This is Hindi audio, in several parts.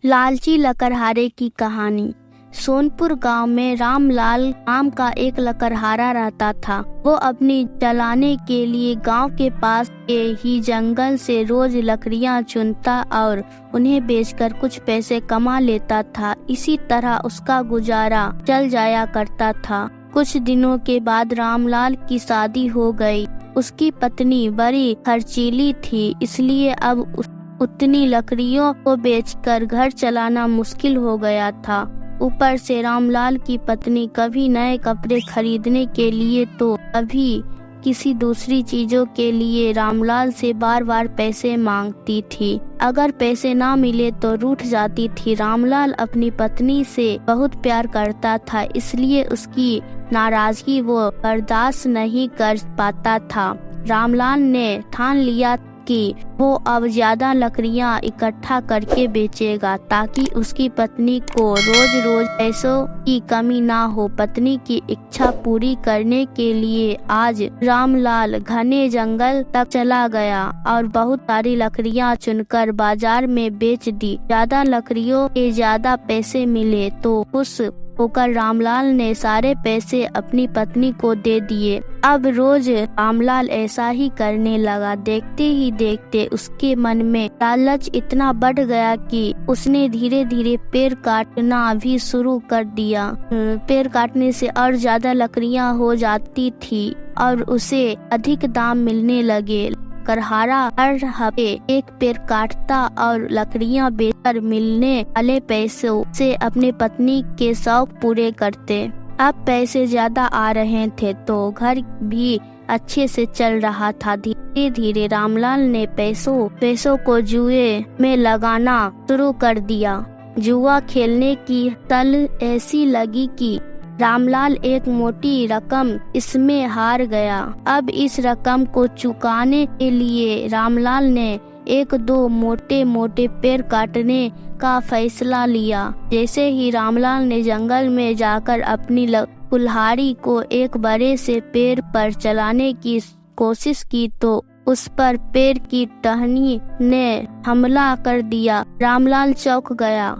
लालची लकड़हारे की कहानी। सोनपुर गांव में रामलाल नाम का एक लकड़हारा रहता था। वो अपनी जलाने के लिए गांव के पास के ही जंगल से रोज लकड़ियां चुनता और उन्हें बेचकर कुछ पैसे कमा लेता था। इसी तरह उसका गुजारा चल जाया करता था। कुछ दिनों के बाद रामलाल की शादी हो गई। उसकी पत्नी बड़ी खर्चीली थी, इसलिए अब उतनी लकड़ियों को बेचकर घर चलाना मुश्किल हो गया था। ऊपर से रामलाल की पत्नी कभी नए कपड़े खरीदने के लिए तो कभी किसी दूसरी चीजों के लिए रामलाल से बार बार पैसे मांगती थी। अगर पैसे ना मिले तो रूठ जाती थी। रामलाल अपनी पत्नी से बहुत प्यार करता था, इसलिए उसकी नाराजगी वो बर्दाश्त नहीं कर पाता था। रामलाल ने ठान लिया कि वो अब ज्यादा लकड़ियां इकट्ठा करके बेचेगा ताकि उसकी पत्नी को रोज रोज पैसों की कमी ना हो। पत्नी की इच्छा पूरी करने के लिए आज रामलाल घने जंगल तक चला गया और बहुत सारी लकड़ियां चुनकर बाजार में बेच दी। ज्यादा लकड़ियों के ज्यादा पैसे मिले तो खुश होकर रामलाल ने सारे पैसे अपनी पत्नी को दे दिए। अब रोज रामलाल ऐसा ही करने लगा। देखते ही देखते उसके मन में लालच इतना बढ़ गया कि उसने धीरे धीरे पेड़ काटना भी शुरू कर दिया। पेड़ काटने से और ज्यादा लकड़ियां हो जाती थी और उसे अधिक दाम मिलने लगे। लकड़हारा हर हफ्ते एक पेड़ काटता और लकड़ियां बेचकर मिलने वाले पैसों से अपने पत्नी के शौक पूरे करते। अब पैसे ज्यादा आ रहे थे तो घर भी अच्छे से चल रहा था। धीरे धीरे रामलाल ने पैसों को जुए में लगाना शुरू कर दिया। जुआ खेलने की तल ऐसी लगी कि रामलाल एक मोटी रकम इसमें हार गया। अब इस रकम को चुकाने के लिए रामलाल ने एक दो मोटे मोटे पेड़ काटने का फैसला लिया। जैसे ही रामलाल ने जंगल में जाकर अपनी कुल्हाड़ी को एक बड़े से पेड़ पर चलाने की कोशिश की तो उस पर पेड़ की टहनी ने हमला कर दिया। रामलाल चौंक गया,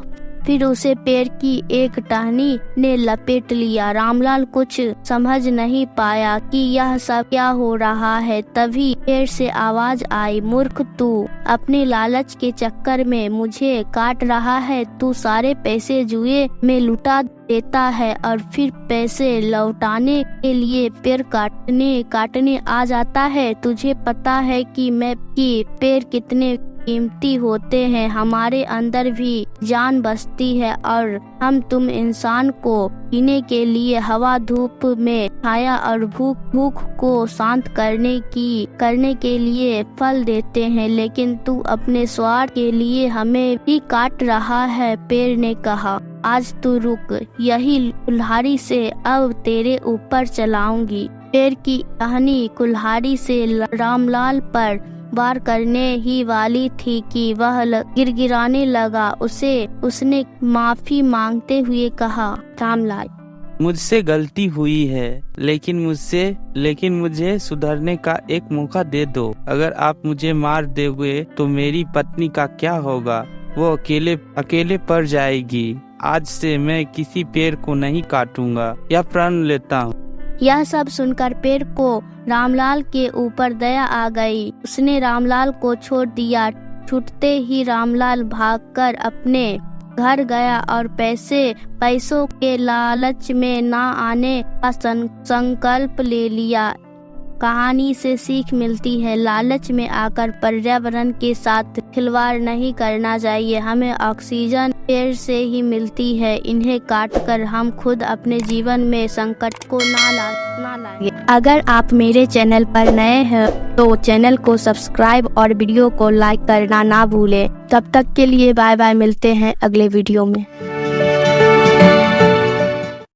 फिर उसे पेड़ की एक टहनी ने लपेट लिया। रामलाल कुछ समझ नहीं पाया कि यह सब क्या हो रहा है। तभी पेड़ से आवाज आई, मूर्ख, तू अपने लालच के चक्कर में मुझे काट रहा है। तू सारे पैसे जुए में लुटा देता है और फिर पैसे लौटाने के लिए पेड़ काटने आ जाता है। तुझे पता है कि पेड़ कितने कीमती होते हैं। हमारे अंदर भी जान बसती है और तुम इंसान को पीने के लिए हवा धूप में छाया और भूख को शांत करने के लिए फल देते हैं, लेकिन तू अपने स्वार्थ के लिए हमें भी काट रहा है। पेड़ ने कहा, आज तू रुक, यही कुल्हाड़ी से अब तेरे ऊपर चलाऊंगी। पेड़ की टहनी कुल्हाड़ी से रामलाल पर वार करने ही वाली थी कि वह गिड़गिड़ाने लगा। उसने माफी मांगते हुए कहा, रामलाल, मुझसे गलती हुई है, लेकिन मुझे सुधरने का एक मौका दे दो। अगर आप मुझे मार दोगे तो मेरी पत्नी का क्या होगा? वो अकेले पड़ जाएगी। आज से मैं किसी पेड़ को नहीं काटूंगा, यह प्रण लेता हूँ। यह सब सुनकर पेड़ को रामलाल के ऊपर दया आ गई। उसने रामलाल को छोड़ दिया। छूटते ही रामलाल भागकर अपने घर गया और पैसों के लालच में ना आने का संकल्प ले लिया। कहानी से सीख मिलती है, लालच में आकर पर्यावरण के साथ खिलवाड़ नहीं करना चाहिए। हमें ऑक्सीजन पेड़ से ही मिलती है। इन्हें काटकर हम खुद अपने जीवन में संकट को ना लाएंगे। अगर आप मेरे चैनल पर नए हैं तो चैनल को सब्सक्राइब और वीडियो को लाइक करना ना भूलें। तब तक के लिए बाय बाय, मिलते हैं अगले वीडियो में।